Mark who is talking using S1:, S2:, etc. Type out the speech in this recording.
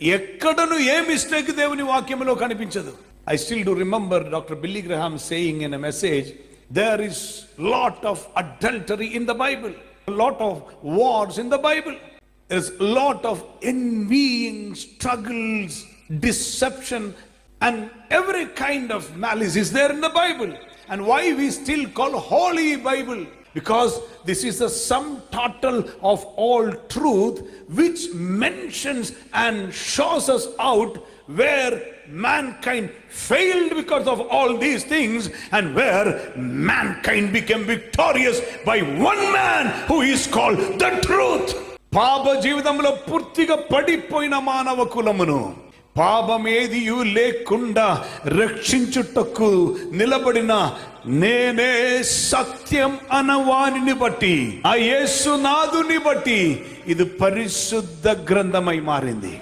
S1: ఎక్కడను ఏ mistake దేవుని వాక్యంలో కనిపించదు. I still do remember Dr. Billy Graham saying in a message, there is lot of adultery in the Bible, a lot of wars in the Bible, there's a lot of envying, struggles, deception, and every kind of malice is there in the Bible. And why we still call Holy Bible? Because this is the sum total of all truth, which mentions and shows us out where mankind failed because of all these things and where mankind became victorious by one man who is called the truth. పాప జీవితంలో పూర్తిగా పడిపోయిన మానవ కులమును పాపమేదియు లేకుండా రక్షించుటకు నిలబడిన నేనే సత్యం అనవానిని బట్టి, ఆ యేసునాథుని బట్టి ఇది పరిశుద్ధ గ్రంథమై మారింది.